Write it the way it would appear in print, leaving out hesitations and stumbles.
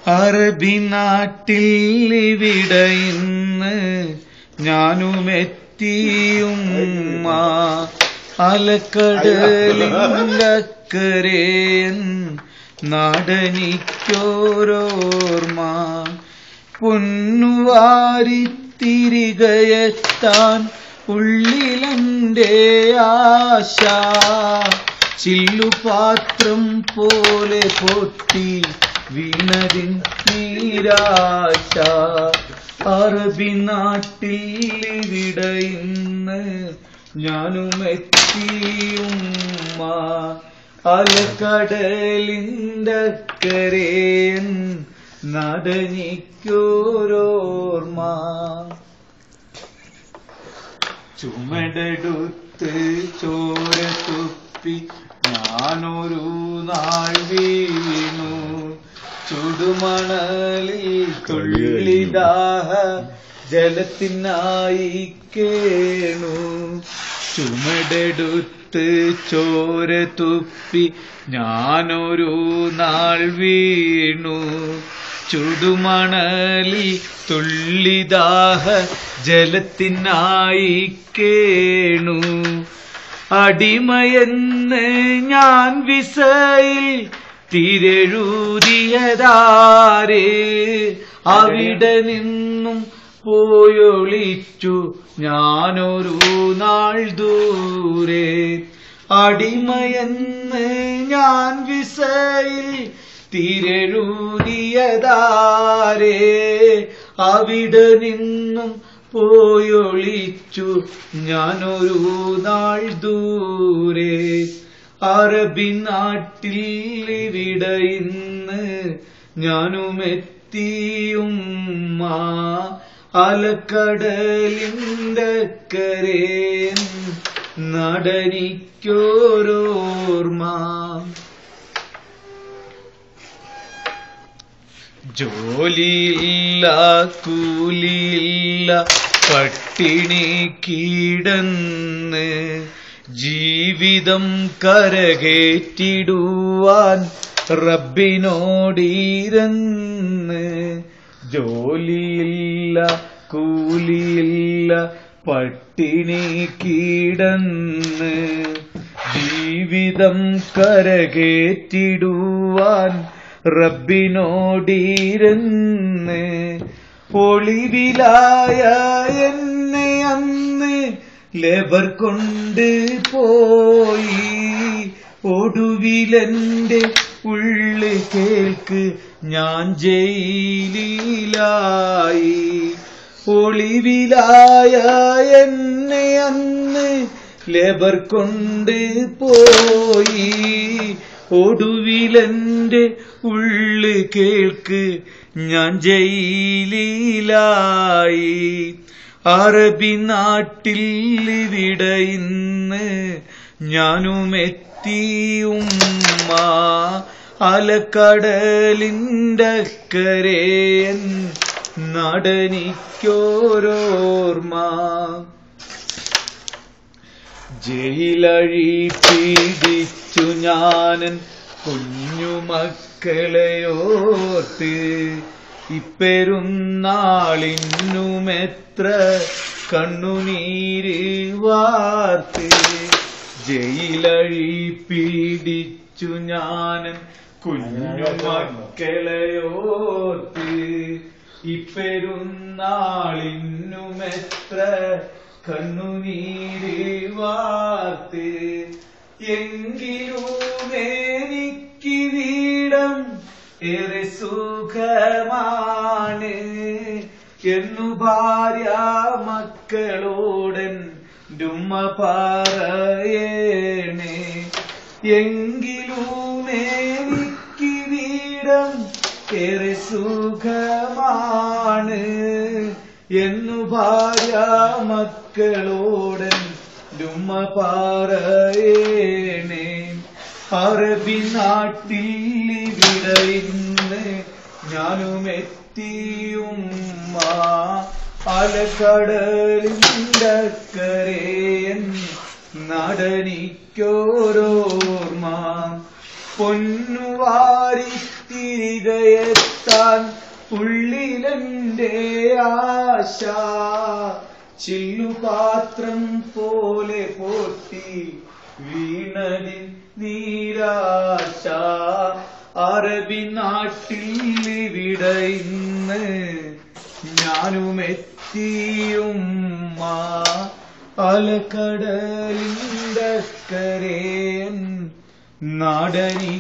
അറബി നാട്ടിൽ ഇവിടെ ഇന്ന് ഞാനുമെത്തിയുമ്മ അലക്കടലിങ്കരേൻ നാടനിക്കോരോർമ്മ പൊന്നുവാരിത്തിരികയെത്താൻ ഉള്ളിലെന്റെ ആശ ചില്ലുപാത്രം പോലെ പൊട്ടി വീണതിൻ നിരാശ അറബി നാട്ടിൽ ഇവിടെ ഇന്ന് ഞാനുമെത്തിയുമ്മ അലക്കടലിന്റെ കരേൻ നടനിക്കോരോർമ്മ ചുമടെടുത്ത് ചോര തുപ്പി ഞാനൊരു നാൾ വീണു ചുടുമണലിൽ തുള്ളിദാഹ ജലത്തിനായി കേണു ചുമടെടുത്ത് ചോര തുപ്പി ഞാനൊരു നാൾ വീണു ചുടുമണലിൽ തുള്ളിദാഹ ജലത്തിനായി കേണു അടിമയെന്ന് ഞാൻ വിസയിൽ തിരെഴുതിയതാരേ അവിടെ നിന്നും പോയൊളിച്ചു ഞാനൊരു നാൾ ദൂരെ അടിമയെന്ന് ഞാൻ വിസയിൽ തിരെഴുതിയതാരേ അവിടെ നിന്നും പോയൊളിച്ചു ഞാനൊരു നാൾ ദൂരെ അറബി നാട്ടിൽ ഇവിടെ ഇന്ന് ഞാനുമെത്തിയുമ്മ അലക്കടലിന്റെ കരേൻ നടനിക്കോരോർമ്മ ജോലിയില്ല കൂലിയില്ല പട്ടിണി കിടന്ന് ജീവിതം കരകേറ്റിടുവാൻ റബ്ബിനോടിരുന്ന് ജോലിയില്ല കൂലിയില്ല പട്ടിണി കിടന്ന് ജീവിതം കരകേറ്റിടുവാൻ റബ്ബിനോടിരുന്ന് ഒളിവിലായ എന്നെ അന്ന് ലേബർ കൊണ്ട് പോയി ഒടുവിലെന്റെ ഉള്ളു കേൾക്ക് ഞാൻ ജയിലിലായി ഒളിവിലായ എന്നെ അന്ന് ലേബർ കൊണ്ട് പോയി ഒടുവിലെന്റെ ഉള്ളു കേൾക്ക് ഞാൻ ജയിലിലായി അറബി നാട്ടിൽ ഇവിടെ ഇന്ന് ഞാനുമെത്തിയുമ്മ അലക്കടലിന്റെ കരേൻ നടനിക്കോരോർമ്മ ജയിലഴി പീഡിച്ചു ഞാനൻ കുഞ്ഞുമക്കളെയോർത്ത് ഇപ്പെരുന്നാളിന്നുമെത്ര കണ്ണുനീര് വാർത്ത് ജയിലഴി പീഡിച്ചു ഞാനൻ കുഞ്ഞുമക്കളെയോർത്ത് ഇപ്പെരുന്നാളിന്നുമെത്ര കണ്ണുനീര് വാർത്ത് എങ്കിലും എനിക്ക് വീടം ഏറെ സുഖമാണ് എന്നു ഭാര്യ മക്കളോടൻ ഉമ്മ പറയേണേ എങ്കിലും എനിക്ക് വീടം ഏറെ സുഖമാണ് എന്നു ഭാര്യ മക്കളോടൻ ഉമ്മ പറയേണേ അറബി നാട്ടിൽ ഇവിടെ ഇന്ന് ഞാനുമെത്തിയുമ്മ അലക്കടലിന്റെ കരേൻ നടനിക്കോരോർമ്മ പൊന്നുവാരിത്തിരി തികയെത്താൻ ഉള്ളിലെന്റെ ആശ ചില്ലുപാത്രം പോലെ പൊട്ടി വീണതിൻ നീരാശ അറബി നാട്ടിൽ ഇവിടെ ഇന്ന് ഞാനുമെത്തിയുമ്മ അലക്കടലിന്റെ കരേൻ നാടനിക്കോരോർമ്മ